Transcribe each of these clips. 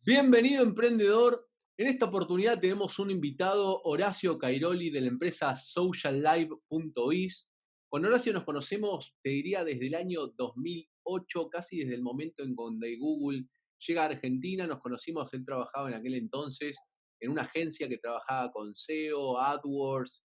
Bienvenido emprendedor. En esta oportunidad tenemos un invitado, Horacio Cairoli, de la empresa sociallive.is. Con Horacio nos conocemos, te diría, desde el año 2008, casi desde el momento en donde Google llega a Argentina. Nos conocimos, él trabajaba en aquel entonces en una agencia que trabajaba con SEO, AdWords,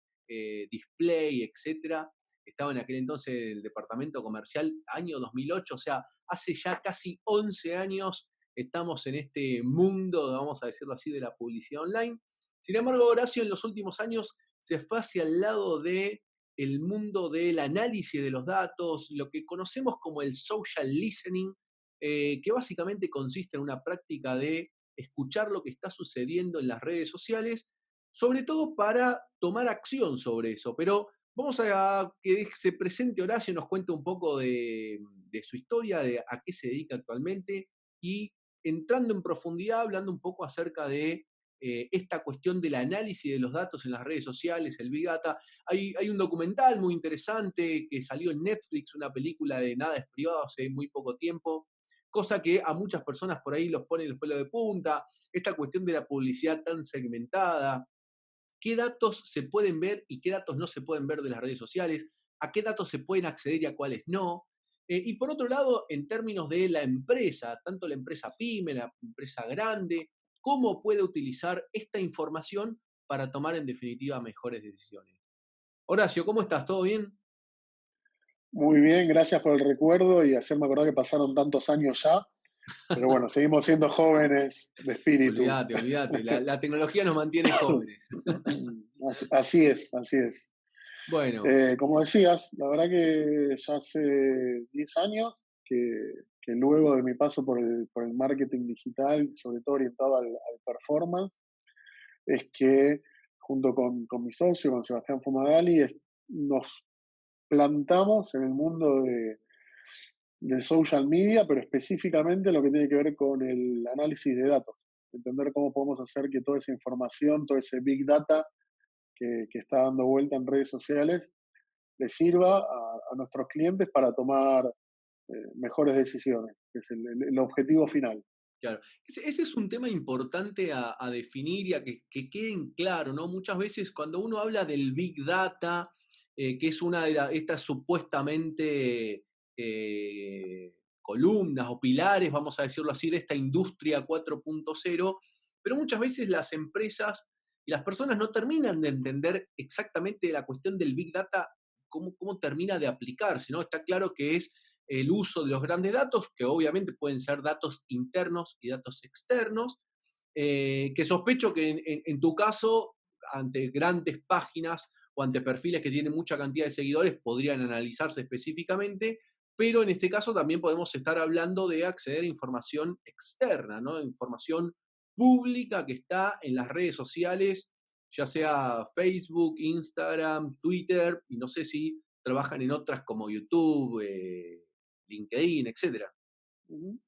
Display, etcétera. Estaba en aquel entonces en el departamento comercial, año 2008, o sea, hace ya casi 11 años estamos en este mundo, vamos a decirlo así, de la publicidad online. Sin embargo, Horacio en los últimos años se fue hacia el lado de el mundo del análisis de los datos, lo que conocemos como el social listening, que básicamente consiste en una práctica de escuchar lo que está sucediendo en las redes sociales, sobre todo para tomar acción sobre eso. Pero vamos a que se presente Horacio, nos cuente un poco de su historia, de a qué se dedica actualmente y entrando en profundidad, hablando un poco acerca de esta cuestión del análisis de los datos en las redes sociales, el Big Data. Hay un documental muy interesante que salió en Netflix, una película de Nada es privado hace muy poco tiempo, cosa que a muchas personas por ahí los pone los pelos de punta, esta cuestión de la publicidad tan segmentada, qué datos se pueden ver y qué datos no se pueden ver de las redes sociales, a qué datos se pueden acceder y a cuáles no. Y por otro lado, en términos de la empresa, tanto la empresa pyme, la empresa grande, cómo puede utilizar esta información para tomar en definitiva mejores decisiones. Horacio, ¿cómo estás? ¿Todo bien? Muy bien, gracias por el recuerdo y hacerme acordar que pasaron tantos años ya, pero bueno, seguimos siendo jóvenes de espíritu. Olvídate, olvídate. La tecnología nos mantiene jóvenes. Así es, así es. Bueno, Como decías, la verdad que ya hace 10 años que luego de mi paso por el marketing digital, sobre todo orientado al performance, es que junto con mi socio, con Sebastián Fumagalli, nos plantamos en el mundo del social media, pero específicamente lo que tiene que ver con el análisis de datos, entender cómo podemos hacer que toda esa información, todo ese big data que está dando vuelta en redes sociales, le sirva a nuestros clientes para tomar mejores decisiones, que es el objetivo final. claro. Ese es un tema importante a definir y a que queden claro, ¿no? Muchas veces cuando uno habla del Big Data, que es una de estas supuestamente columnas o pilares, vamos a decirlo así, de esta industria 4.0, pero muchas veces las empresas y las personas no terminan de entender exactamente la cuestión del Big Data, cómo termina de aplicarse, ¿no? Está claro que es el uso de los grandes datos, que obviamente pueden ser datos internos y datos externos, que sospecho que en tu caso, ante grandes páginas o ante perfiles que tienen mucha cantidad de seguidores, podrían analizarse específicamente, pero en este caso también podemos estar hablando de acceder a información externa, ¿no? Información pública que está en las redes sociales, ya sea Facebook, Instagram, Twitter, y no sé si trabajan en otras como YouTube, LinkedIn, etcétera. Ujú.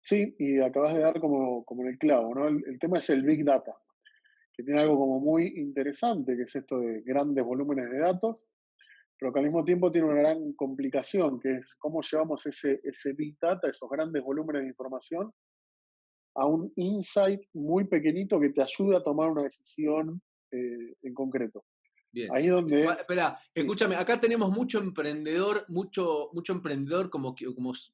Sí, y acabas de dar como en el clavo, ¿no? El tema es el big data, que tiene algo como muy interesante, que es esto de grandes volúmenes de datos, pero que al mismo tiempo tiene una gran complicación, que es cómo llevamos ese big data, esos grandes volúmenes de información, a un insight muy pequeñito que te ayude a tomar una decisión en concreto. Bien. Ahí es donde, Espera, sí, escúchame, acá tenemos mucho emprendedor, mucho emprendedor, como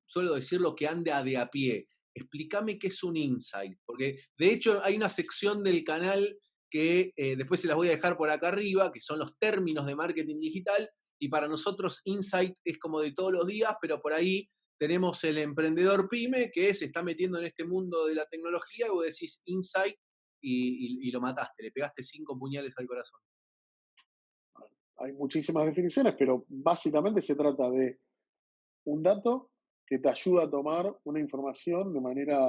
suelo decirlo, que anda de a pie. Explícame qué es un insight, porque de hecho hay una sección del canal que después se las voy a dejar por acá arriba, que son los términos de marketing digital, y para nosotros insight es como de todos los días, pero por ahí tenemos el emprendedor pyme que se está metiendo en este mundo de la tecnología y vos decís insight y lo mataste, le pegaste 5 puñales al corazón. hay muchísimas definiciones, pero básicamente se trata de un dato que te ayuda a tomar una información de manera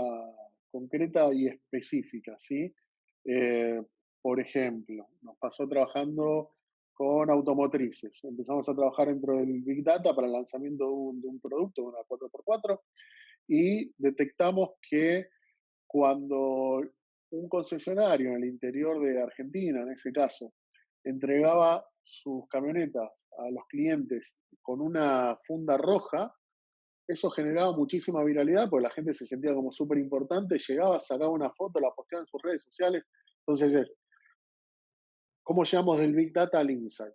concreta y específica, ¿sí? Eh, por ejemplo, nos pasó trabajando con automotrices. Empezamos a trabajar dentro del Big Data para el lanzamiento de un producto, una 4x4, y detectamos que cuando un concesionario en el interior de Argentina, en ese caso, entregaba sus camionetas a los clientes con una funda roja, Eso generaba muchísima viralidad porque la gente se sentía como súper importante, llegaba, sacaba una foto, la posteaba en sus redes sociales. Entonces ¿cómo llegamos del Big Data al Insight?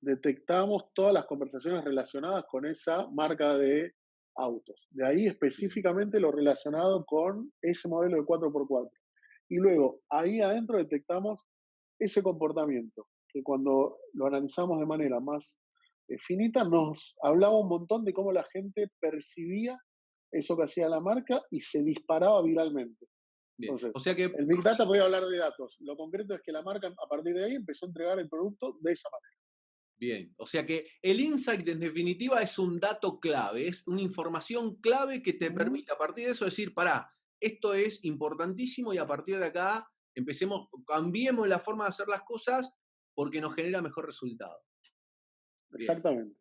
Detectamos todas las conversaciones relacionadas con esa marca de autos. De ahí Bien, específicamente lo relacionado con ese modelo de 4x4. Y luego, ahí adentro detectamos ese comportamiento, que cuando lo analizamos de manera más finita, nos hablaba un montón de cómo la gente percibía eso que hacía la marca y se disparaba viralmente. bien. O Entonces, sea que, el Big Data podía hablar de datos. Lo concreto es que la marca a partir de ahí empezó a entregar el producto de esa manera. bien, o sea que el insight en definitiva es un dato clave, es una información clave que te Ujú. permite a partir de eso decir, pará, esto es importantísimo y a partir de acá empecemos, cambiemos la forma de hacer las cosas porque nos genera mejor resultado. Bien. Exactamente.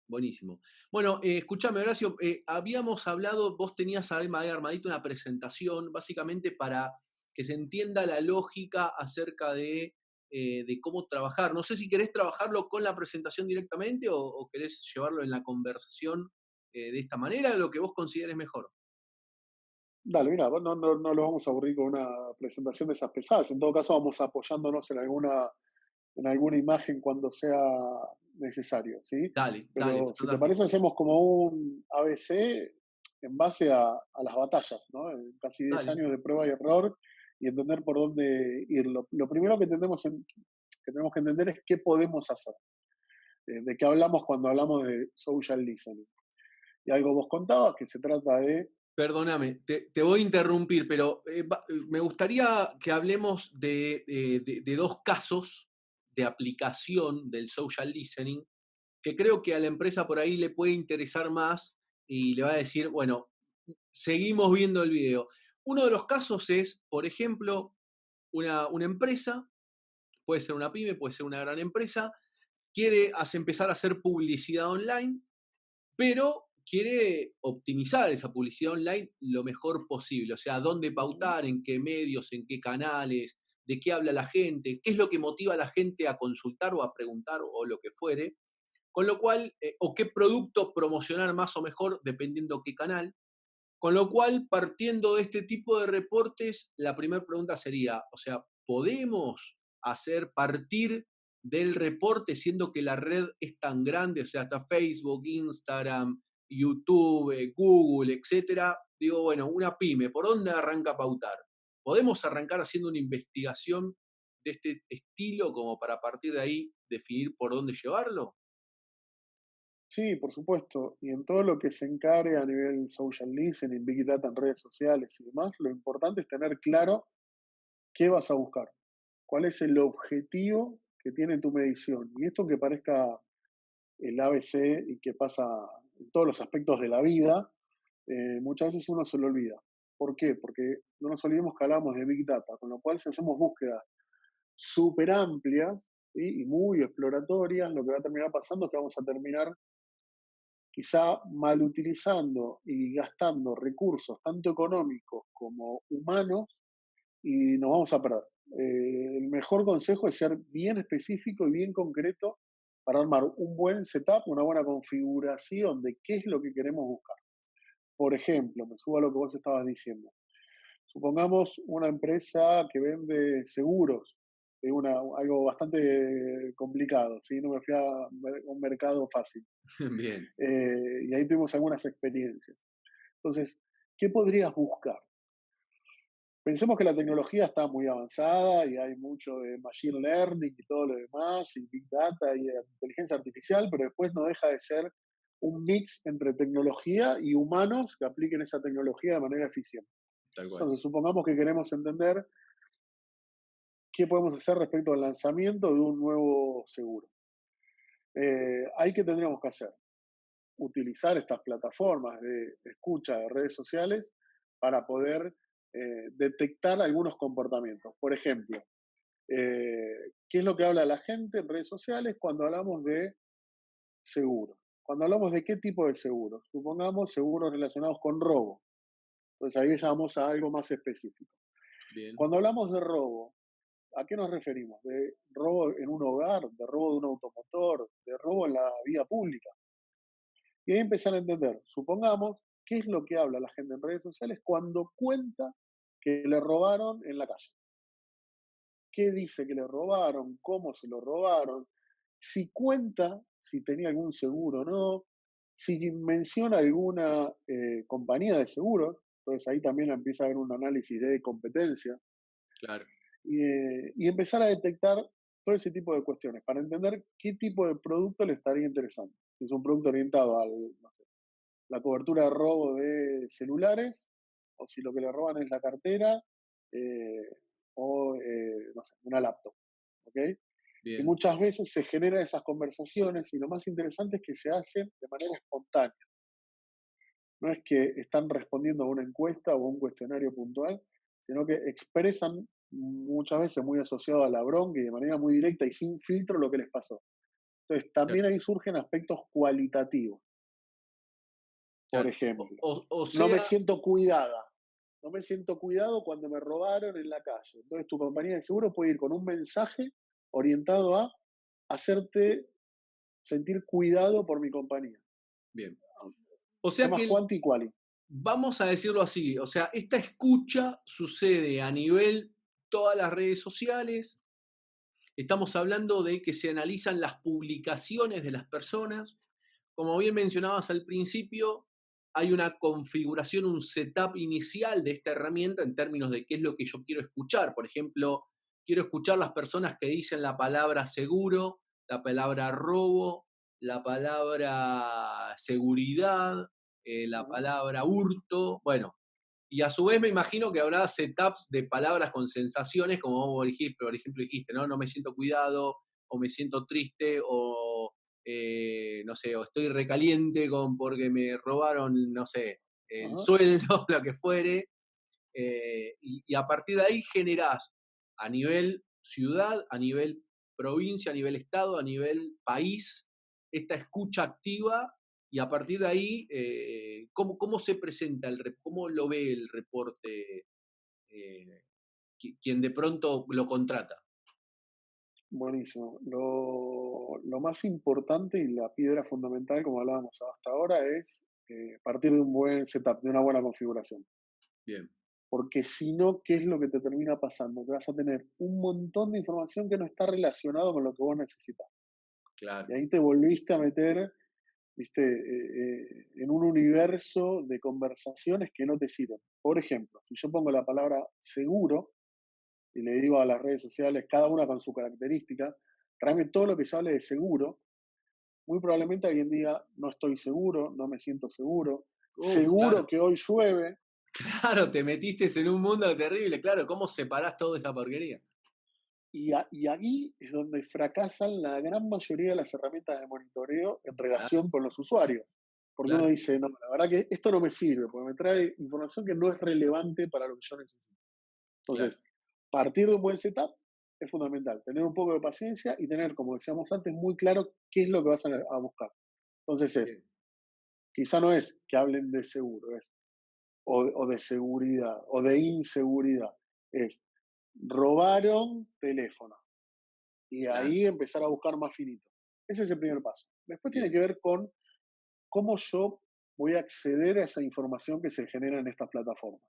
Buenísimo. Bueno, escúchame, Horacio, habíamos hablado, vos tenías ahí armadito una presentación, básicamente para que se entienda la lógica acerca de cómo trabajar. No sé si querés trabajarlo con la presentación directamente o querés llevarlo en la conversación de esta manera, lo que vos consideres mejor. Dale, mira, no lo vamos a aburrir con una presentación de esas pesadas. En todo caso, vamos apoyándonos en alguna imagen cuando sea necesario, ¿sí? Dale, dale, Pero si te fantástico. parece, hacemos como un ABC en base a las batallas, ¿no? En casi 10 Dale. años de prueba y error y entender por dónde ir. Lo primero que tenemos que entender es qué podemos hacer. De qué hablamos cuando hablamos de social listening. Y algo vos contabas que se trata de. Perdóname, te voy a interrumpir, pero me gustaría que hablemos de dos casos de aplicación del social listening que creo que a la empresa por ahí le puede interesar más y le va a decir, bueno, seguimos viendo el video. Uno de los casos es, por ejemplo, una empresa, puede ser una pyme, puede ser una gran empresa, quiere empezar a hacer publicidad online, pero quiere optimizar esa publicidad online lo mejor posible, o sea, dónde Ujú. pautar, en qué medios, en qué canales, de qué habla la gente, qué es lo que motiva a la gente a consultar o a preguntar o lo que fuere, con lo cual, o qué producto promocionar más o mejor, dependiendo qué canal. Con lo cual, partiendo de este tipo de reportes, la primera pregunta sería, o sea, ¿podemos hacer partir del reporte siendo que la red es tan grande? O sea, hasta Facebook, Instagram, YouTube, Google, etcétera. Digo, bueno, una pyme, ¿por dónde arranca a pautar? ¿Podemos arrancar haciendo una investigación de este estilo como para partir de ahí definir por dónde llevarlo? Sí, por supuesto. Y en todo lo que se encare a nivel social listening, Big Data en redes sociales y demás, lo importante es tener claro qué vas a buscar, cuál es el objetivo que tiene tu medición. Y esto que parezca el ABC y que pasa en todos los aspectos de la vida, muchas veces uno se lo olvida. ¿Por qué? Porque no nos olvidemos que hablamos de Big Data, con lo cual si hacemos búsquedas súper amplias, ¿sí? Y muy exploratorias, lo que va a terminar pasando es que vamos a terminar quizá mal utilizando y gastando recursos tanto económicos como humanos y nos vamos a perder. El mejor consejo es ser bien específico y bien concreto para armar un buen setup, una buena configuración de qué es lo que queremos buscar. Por ejemplo, me subo a lo que vos estabas diciendo. Supongamos una empresa que vende seguros, algo bastante complicado, ¿sí? No me fui a un mercado fácil. Bien, Y ahí tuvimos algunas experiencias. Entonces, ¿qué podrías buscar? Pensemos que la tecnología está muy avanzada y hay mucho de machine learning y todo lo demás, y big data y inteligencia artificial, pero después no deja de ser un mix entre tecnología y humanos que apliquen esa tecnología de manera eficiente. tal cual. Entonces, supongamos que queremos entender qué podemos hacer respecto al lanzamiento de un nuevo seguro. ¿Hay que tendríamos que hacer? Utilizar estas plataformas de escucha de redes sociales para poder detectar algunos comportamientos. Por ejemplo, ¿qué es lo que habla la gente en redes sociales cuando hablamos de seguros? Cuando hablamos de qué tipo de seguros, supongamos seguros relacionados con robo. Entonces ahí ya vamos a algo más específico. Bien, Cuando hablamos de robo, ¿a qué nos referimos? ¿De robo en un hogar, de robo de un automotor, de robo en la vía pública? Y ahí empezar a entender, supongamos, qué es lo que habla la gente en redes sociales cuando cuenta que le robaron en la calle. ¿Qué dice que le robaron? ¿Cómo se lo robaron? Si cuenta si tenía algún seguro o no, si menciona alguna compañía de seguros, entonces ahí también empieza a haber un análisis de competencia Claro, y empezar a detectar todo ese tipo de cuestiones para entender qué tipo de producto le estaría interesando. Si es un producto orientado a la cobertura de robo de celulares, o si lo que le roban es la cartera, eh, o no sé, una laptop. ¿Ok? Y bien, muchas veces se generan esas conversaciones y lo más interesante es que se hacen de manera espontánea. No es que están respondiendo a una encuesta o a un cuestionario puntual, sino que expresan muchas veces muy asociado a la bronca y de manera muy directa y sin filtro lo que les pasó. Entonces, claro, también ahí surgen aspectos cualitativos. Por claro. ejemplo, O no me sea, siento cuidada. No me siento cuidado cuando me robaron en la calle. Entonces, tu compañía de seguro puede ir con un mensaje orientado a hacerte sentir cuidado por mi compañía. bien. O sea Temas que quanti y quali. vamos a decirlo así, o sea, esta escucha sucede a nivel todas las redes sociales. Estamos hablando de que se analizan las publicaciones de las personas. Como bien mencionabas al principio, hay una configuración, un setup inicial de esta herramienta en términos de qué es lo que yo quiero escuchar. Por ejemplo, quiero escuchar las personas que dicen la palabra seguro, la palabra robo, la palabra seguridad, la Ajá, palabra hurto. Bueno, y a su vez me imagino que habrá setups de palabras con sensaciones, como vos por ejemplo dijiste, ¿no? No me siento cuidado, o me siento triste, o no sé, o estoy recaliente porque me robaron, no sé, el ajá. sueldo, lo que fuere, y a partir de ahí generás a nivel ciudad, a nivel provincia, a nivel estado, a nivel país, esta escucha activa y a partir de ahí, ¿cómo se presenta, cómo lo ve el reporte quien de pronto lo contrata? Buenísimo. Lo más importante y la piedra fundamental, como hablábamos hasta ahora, es partir de un buen setup, de una buena configuración. Bien, Porque si no, ¿qué es lo que te termina pasando? Que vas a tener un montón de información que no está relacionado con lo que vos necesitas. claro, Y ahí te volviste a meter, viste, en un universo de conversaciones que no te sirven. Por ejemplo, si yo pongo la palabra seguro y le digo a las redes sociales, cada una con su característica, tráeme todo lo que se hable de seguro, muy probablemente alguien diga, no estoy seguro, no me siento seguro, claro, seguro que hoy llueve, claro, te metiste en un mundo terrible, claro, ¿cómo separás toda esa porquería? y ahí es donde fracasan la gran mayoría de las herramientas de monitoreo en Claro, relación con los usuarios. Porque uno claro, dice, no, la verdad que esto no me sirve, porque me trae información que no es relevante para lo que yo necesito. claro, Entonces, partir de un buen setup es fundamental. Tener un poco de paciencia y tener, como decíamos antes, muy claro qué es lo que vas a buscar. Entonces bien, quizá no es que hablen de seguro, o de seguridad, o de inseguridad. Es, robaron teléfono. Y claro, ahí empezar a buscar más finito. Ese es el primer paso. Después tiene bien, que ver con cómo yo voy a acceder a esa información que se genera en estas plataformas.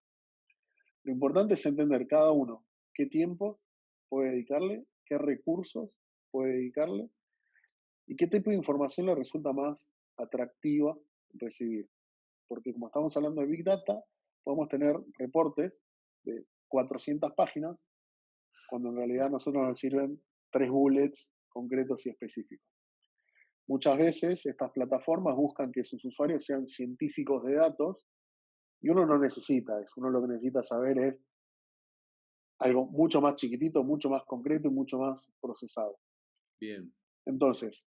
Lo importante es entender cada uno qué tiempo puede dedicarle, qué recursos puede dedicarle y qué tipo de información le resulta más atractiva recibir. Porque como estamos hablando de Big Data, podemos tener reportes de 400 páginas, cuando en realidad a nosotros nos sirven 3 bullets concretos y específicos. Muchas veces estas plataformas buscan que sus usuarios sean científicos de datos y uno no necesita eso. Uno lo que necesita saber es algo mucho más chiquitito, mucho más concreto y mucho más procesado. bien, Entonces,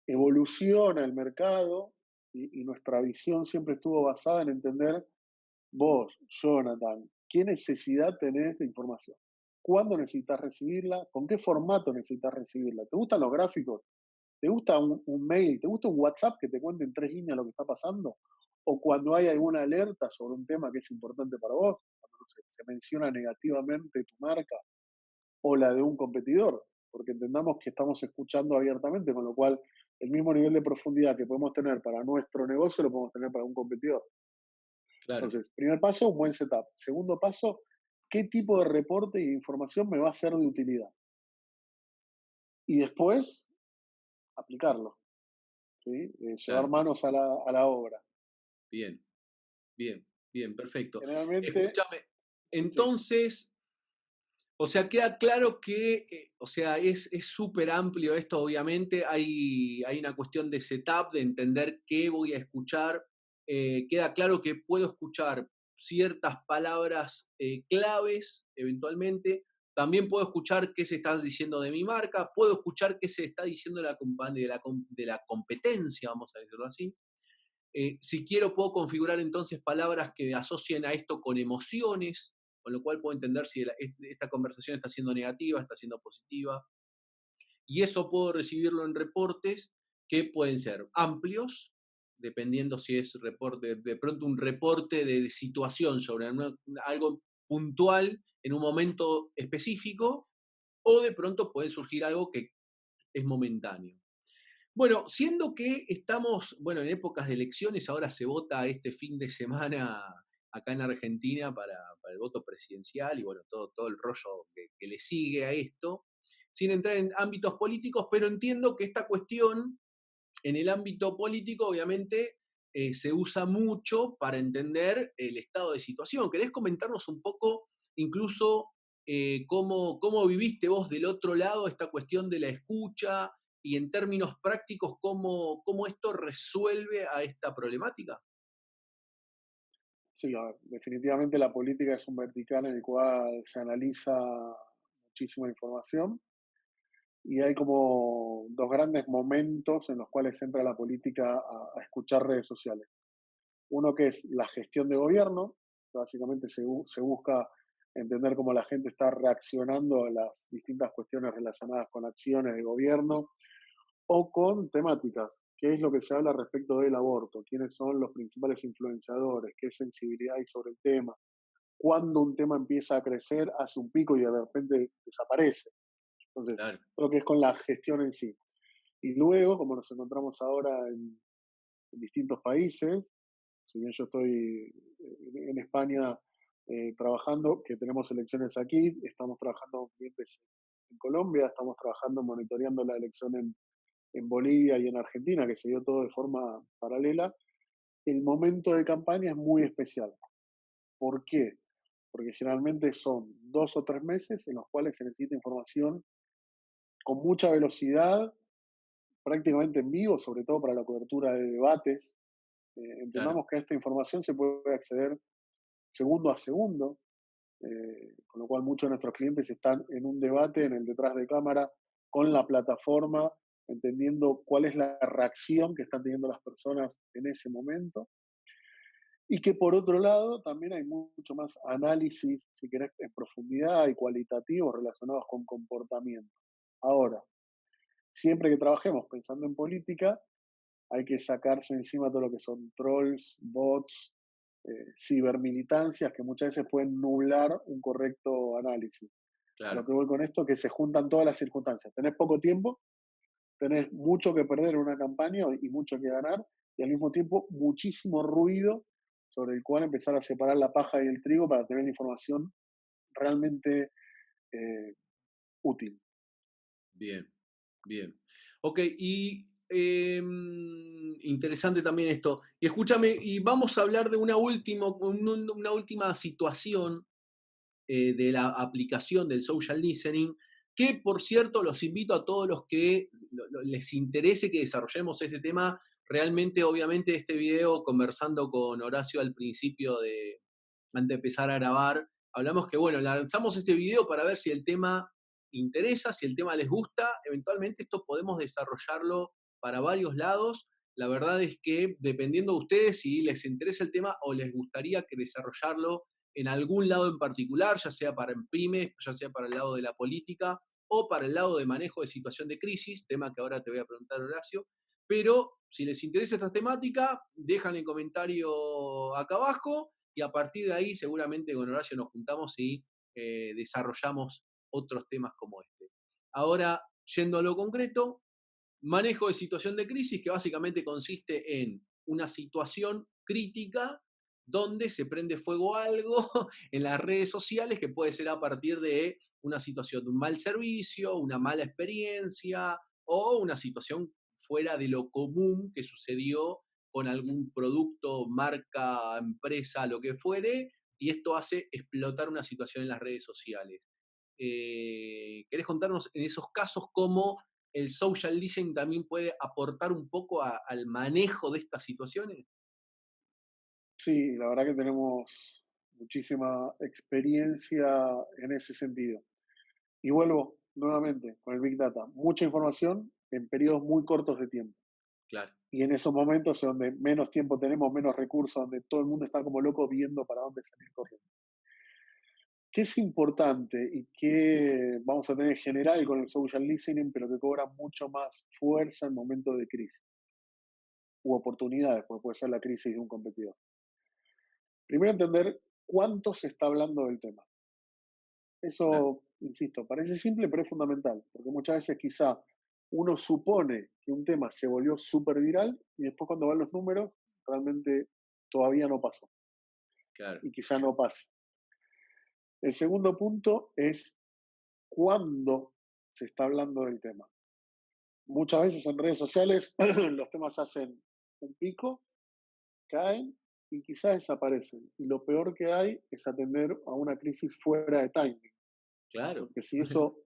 evoluciona el mercado y nuestra visión siempre estuvo basada en entender vos, Jonathan, qué necesidad tenés de información. ¿Cuándo necesitas recibirla? ¿Con qué formato necesitas recibirla? ¿Te gustan los gráficos? ¿Te gusta un mail? ¿Te gusta un WhatsApp que te cuente en 3 líneas lo que está pasando? ¿O cuando hay alguna alerta sobre un tema que es importante para vos? Cuando no sé, se menciona negativamente tu marca o la de un competidor, porque entendamos que estamos escuchando abiertamente, con lo cual el mismo nivel de profundidad que podemos tener para nuestro negocio lo podemos tener para un competidor. Claro, Entonces, primer paso, un buen setup. Segundo paso, ¿qué tipo de reporte y información me va a ser de utilidad? Y después, aplicarlo, ¿sí? Llevar claro. manos a la obra. Bien, bien, bien, perfecto. Generalmente, Escúchame, sí, entonces, o sea, queda claro que, o sea, es súper amplio esto, obviamente. Hay una cuestión de setup, de entender qué voy a escuchar. Queda claro que puedo escuchar ciertas palabras claves, eventualmente. También puedo escuchar qué se está diciendo de mi marca. Puedo escuchar qué se está diciendo de la, de la competencia, vamos a decirlo así. Si quiero, puedo configurar entonces palabras que asocien a esto con emociones, con lo cual puedo entender si esta conversación está siendo negativa, está siendo positiva. Y eso puedo recibirlo en reportes que pueden ser amplios, dependiendo si es reporte, de pronto un reporte de situación sobre algo puntual en un momento específico, o de pronto puede surgir algo que es momentáneo. Bueno, siendo que estamos, bueno, en épocas de elecciones, ahora se vota este fin de semana acá en Argentina para el voto presidencial y bueno, todo el rollo que le sigue a esto, sin entrar en ámbitos políticos, pero entiendo que esta cuestión en el ámbito político, obviamente, se usa mucho para entender el estado de situación. ¿Querés comentarnos un poco, incluso, cómo viviste vos del otro lado esta cuestión de la escucha y en términos prácticos, cómo esto resuelve a esta problemática? sí, a ver, definitivamente la política es un vertical en el cual se analiza muchísima información y hay como dos grandes momentos en los cuales entra la política a escuchar redes sociales. Uno que es la gestión de gobierno, básicamente se busca entender cómo la gente está reaccionando a las distintas cuestiones relacionadas con acciones de gobierno o con temáticas. ¿Qué es lo que se habla respecto del aborto? ¿Quiénes son los principales influenciadores? ¿Qué sensibilidad hay sobre el tema? Cuando un tema empieza a crecer, hace un pico y de repente desaparece. Entonces, Claro, lo que es con la gestión en sí. Y luego, como nos encontramos ahora en distintos países, si bien yo estoy en España trabajando, que tenemos elecciones aquí, estamos trabajando con clientes en Colombia, estamos trabajando monitoreando la elección en Bolivia y en Argentina, que se dio todo de forma paralela, el momento de campaña es muy especial. ¿Por qué? Porque generalmente son 2 o 3 meses en los cuales se necesita información con mucha velocidad, prácticamente en vivo, sobre todo para la cobertura de debates. claro, Entendamos que a esta información se puede acceder segundo a segundo, con lo cual muchos de nuestros clientes están en un debate en el detrás de cámara con la plataforma, entendiendo cuál es la reacción que están teniendo las personas en ese momento. Y que por otro lado también hay mucho más análisis, si querés, en profundidad y cualitativo relacionados con comportamiento. Ahora, siempre que trabajemos pensando en política, hay que sacarse encima todo lo que son trolls, bots, cibermilitancias que muchas veces pueden nublar un correcto análisis. A lo claro. que voy con esto, que se juntan todas las circunstancias. Tenés poco tiempo, tenés mucho que perder en una campaña y mucho que ganar, y al mismo tiempo muchísimo ruido sobre el cual empezar a separar la paja y el trigo para tener información realmente eh, útil. Bien, bien. Ok, y interesante también esto. Y escúchame, y vamos a hablar de una última situación de la aplicación del social listening, que por cierto los invito a todos los que les interese que desarrollemos este tema. Realmente, obviamente, este video, conversando con Horacio al principio antes de empezar a grabar, hablamos que, bueno, lanzamos este video para ver si el tema interesa, si el tema les gusta. Eventualmente esto podemos desarrollarlo para varios lados. La verdad es que dependiendo de ustedes si les interesa el tema o les gustaría que desarrollarlo en algún lado en particular, ya sea para pymes, ya sea para el lado de la política o para el lado de manejo de situación de crisis, tema que ahora te voy a preguntar, Horacio. Pero si les interesa esta temática, dejan el comentario acá abajo y a partir de ahí seguramente con Horacio nos juntamos y desarrollamos otros temas como este. Ahora, yendo a lo concreto, Manejo de situación de crisis que básicamente consiste en una situación crítica donde se prende fuego algo en las redes sociales que puede ser a partir de una situación de un mal servicio, una mala experiencia o una situación fuera de lo común que sucedió con algún producto, marca, empresa, lo que fuere, y esto hace explotar una situación en las redes sociales. ¿Querés contarnos en esos casos cómo el social listening también puede aportar un poco al manejo de estas situaciones? Sí, la verdad que tenemos muchísima experiencia en ese sentido. Y vuelvo nuevamente con el Big Data. Mucha información en periodos muy cortos de tiempo. Claro, Y en esos momentos es donde menos tiempo tenemos, menos recursos, donde todo el mundo está como loco viendo para dónde salir corriendo. ¿Qué es importante y qué vamos a tener general con el social listening, pero que cobra mucho más fuerza en momentos de crisis u oportunidades, porque puede ser la crisis de un competidor? Primero, entender cuánto se está hablando del tema. claro, Eso, insisto, parece simple, pero es fundamental, porque muchas veces quizá uno supone que un tema se volvió súper viral y después cuando van los números, realmente todavía no pasó claro, y quizá no pase. El segundo punto es cuándo se está hablando del tema. Muchas veces en redes sociales los temas hacen un pico, caen y quizás desaparecen. Y lo peor que hay es atender a una crisis fuera de timing, claro. porque si eso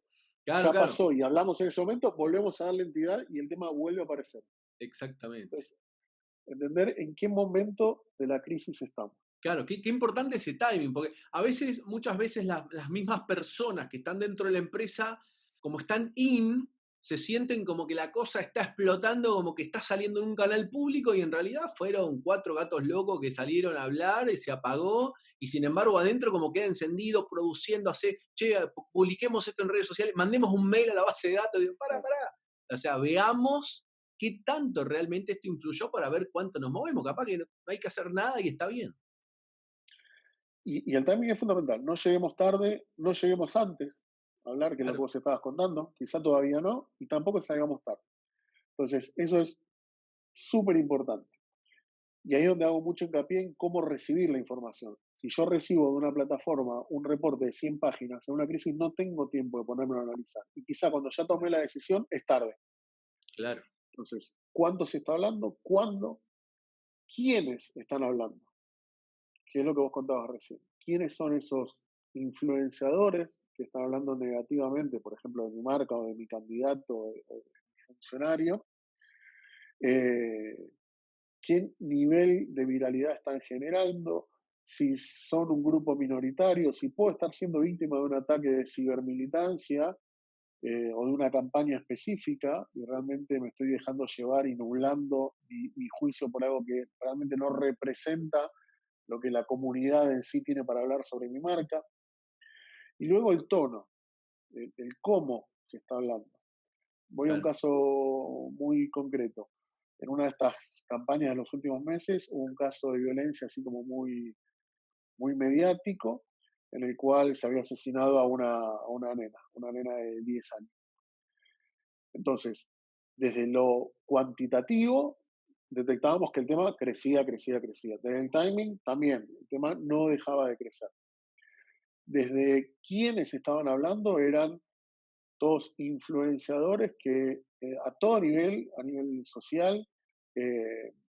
Claro, ya claro, pasó y hablamos en ese momento, volvemos a darle entidad y el tema vuelve a aparecer. exactamente. Entonces, entender en qué momento de la crisis estamos. Claro, qué importante ese timing, porque a veces, muchas veces las mismas personas que están dentro de la empresa, como están se sienten como que la cosa está explotando, como que está saliendo en un canal público y en realidad fueron cuatro gatos locos que salieron a hablar y se apagó y sin embargo adentro como queda encendido, produciendo, che, publiquemos esto en redes sociales, mandemos un mail a la base de datos y digo, Claro. para. O sea, veamos qué tanto realmente esto influyó para ver cuánto nos movemos. Capaz que no hay que hacer nada y está bien. Y el timing es fundamental. No lleguemos tarde, no lleguemos antes a hablar, que es lo que Claro. vos estabas contando. Quizá todavía no, y tampoco salgamos tarde. Entonces, eso es súper importante. Y ahí es donde hago mucho hincapié en cómo recibir la información. Si yo recibo de una plataforma un reporte de 100 páginas en una crisis, no tengo tiempo de ponerme a analizar. Y quizá cuando ya tomé la decisión es tarde. Claro, Entonces, ¿cuánto se está hablando? ¿Cuándo? ¿Quiénes están hablando? Que es lo que vos contabas recién. ¿Quiénes son esos influenciadores que están hablando negativamente, por ejemplo, de mi marca o de mi candidato o de mi funcionario? Eh, ¿Qué nivel de viralidad están generando? Si son un grupo minoritario, si puedo estar siendo víctima de un ataque de cibermilitancia o de una campaña específica y realmente me estoy dejando llevar y nublando mi juicio por algo que realmente no representa lo que la comunidad en sí tiene para hablar sobre mi marca. Y luego el tono, el cómo se está hablando. Voy a un claro, caso muy concreto. En una de estas campañas de los últimos meses hubo un caso de violencia así como muy mediático, en el cual se había asesinado a una nena de 10 años. Entonces, desde lo cuantitativo, detectábamos que el tema crecía. Desde el timing también, el tema no dejaba de crecer. Desde quienes estaban hablando eran todos influenciadores que a nivel social,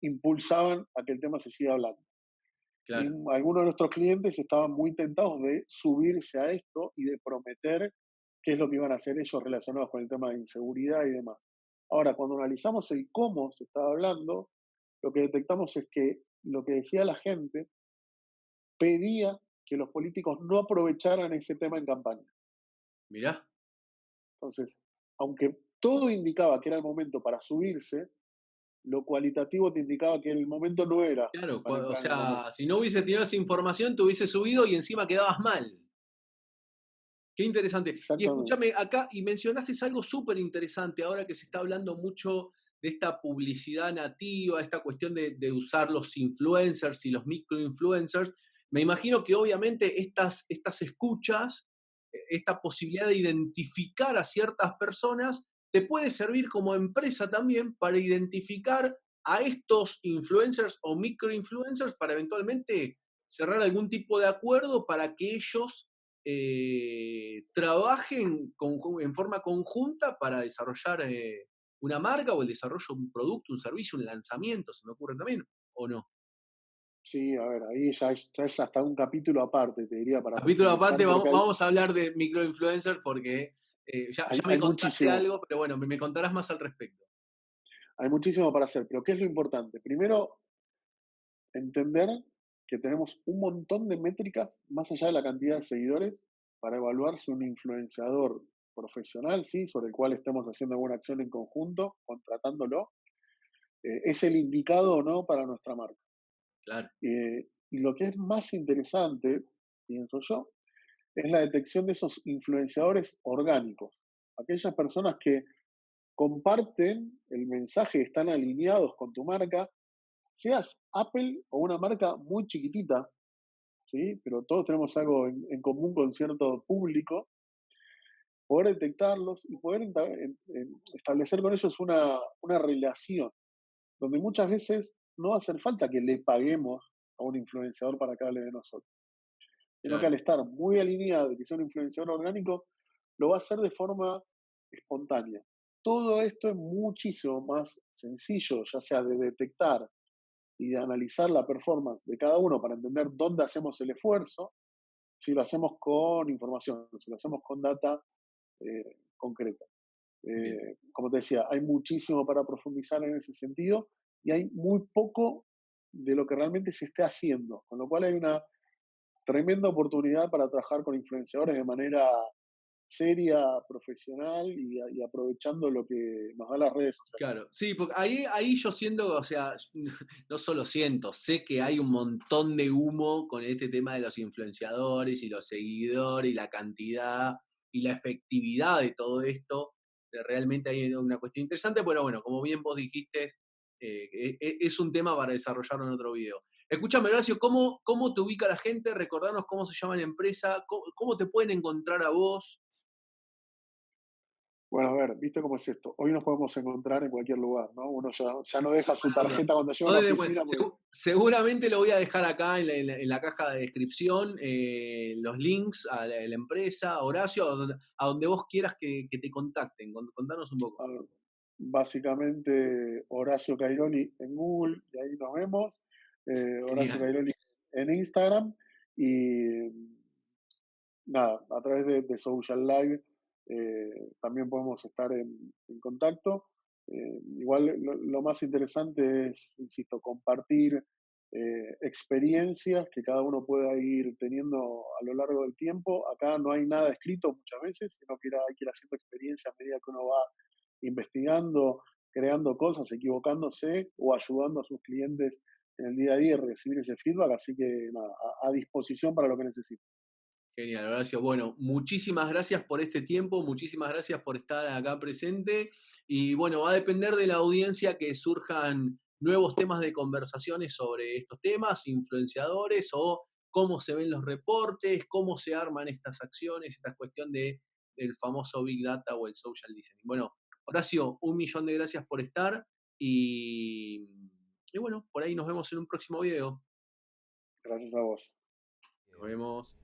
impulsaban a que el tema se siga hablando. Y claro, algunos de nuestros clientes estaban muy tentados de subirse a esto y de prometer qué es lo que iban a hacer ellos relacionados con el tema de inseguridad y demás. Ahora, cuando analizamos el cómo se estaba hablando, lo que detectamos es que lo que decía la gente pedía que los políticos no aprovecharan ese tema en campaña. mirá, Entonces, aunque todo indicaba que era el momento para subirse, lo cualitativo te indicaba que el momento no era claro, para o entrar en el momento. sea, si no hubiese tenido esa información, te hubiese subido y encima quedabas mal. Qué interesante. Y Exactamente. escúchame acá, y mencionaste algo súper interesante ahora que se está hablando mucho de esta publicidad nativa, esta cuestión de usar los influencers y los microinfluencers. Me imagino que obviamente estas escuchas, esta posibilidad de identificar a ciertas personas, te puede servir como empresa también para identificar a estos influencers o microinfluencers para eventualmente cerrar algún tipo de acuerdo para que ellos trabajen en forma conjunta para desarrollar una marca o el desarrollo de un producto, un servicio, un lanzamiento, se me ocurre también, ¿o no? Sí, a ver, ahí ya es hasta un capítulo aparte, te diría, para Capítulo profundizar, aparte, porque vamos a hablar de microinfluencers porque ya me hay contaste muchísimo, algo, pero bueno, me contarás más al respecto. hay muchísimo para hacer. Pero ¿qué es lo importante? Primero, entender que tenemos un montón de métricas, más allá de la cantidad de seguidores, para evaluar si un influenciador profesional, ¿sí? Sobre el cual estemos haciendo alguna acción en conjunto, contratándolo, es el indicado o no para nuestra marca. Claro, Y lo que es más interesante, pienso yo, es la detección de esos influenciadores orgánicos, aquellas personas que comparten el mensaje, están alineados con tu marca, seas Apple o una marca muy chiquitita, ¿sí? Pero todos tenemos algo en común con cierto público, poder detectarlos y poder establecer con ellos una relación, donde muchas veces no va a hacer falta que le paguemos a un influenciador para que hable de nosotros, sino que claro. al estar muy alineado y que sea un influenciador orgánico, lo va a hacer de forma espontánea. Todo esto es muchísimo más sencillo, ya sea de detectar y de analizar la performance de cada uno para entender dónde hacemos el esfuerzo, si lo hacemos con información, si lo hacemos con data concreta. Bien. Como te decía, hay muchísimo para profundizar en ese sentido y hay muy poco de lo que realmente se esté haciendo, con lo cual hay una tremenda oportunidad para trabajar con influenciadores de manera seria, profesional y aprovechando lo que nos da las redes sociales. Claro, sí, porque ahí yo siento, o sea, no solo siento, sé que hay un montón de humo con este tema de los influenciadores y los seguidores y la cantidad y la efectividad de todo esto. Realmente hay una cuestión interesante, pero bueno, como bien vos dijiste, es un tema para desarrollarlo en otro video. Escúchame, Horacio, ¿cómo te ubica la gente? Recordanos cómo se llama la empresa, cómo te pueden encontrar a vos. Bueno, a ver, ¿viste cómo es esto? Hoy nos podemos encontrar en cualquier lugar, ¿no? Uno ya no deja su tarjeta cuando llega a una ¿Dónde oficina porque seguramente lo voy a dejar acá en la caja de descripción, los links a la empresa, a Horacio, a donde vos quieras que te contacten. Contanos un poco. a ver, básicamente Horacio Cairoli en Google, y ahí nos vemos. Horacio Genial. Cairoli en Instagram y nada, a través de Social Live también podemos estar en contacto. Igual lo más interesante es, insisto, compartir experiencias que cada uno pueda ir teniendo a lo largo del tiempo. Acá no hay nada escrito muchas veces, sino que hay que ir haciendo experiencia a medida que uno va investigando, creando cosas, equivocándose o ayudando a sus clientes en el día a día y recibir ese feedback. Así que nada, a disposición para lo que necesiten. Genial, Horacio. Bueno, muchísimas gracias por este tiempo, muchísimas gracias por estar acá presente. Y bueno, va a depender de la audiencia que surjan nuevos temas de conversaciones sobre estos temas, influenciadores o cómo se ven los reportes, cómo se arman estas acciones, esta cuestión del famoso Big Data o el social listening. Bueno, Horacio, 1 millón de gracias por estar y bueno, por ahí nos vemos en un próximo video. Gracias a vos. Nos vemos.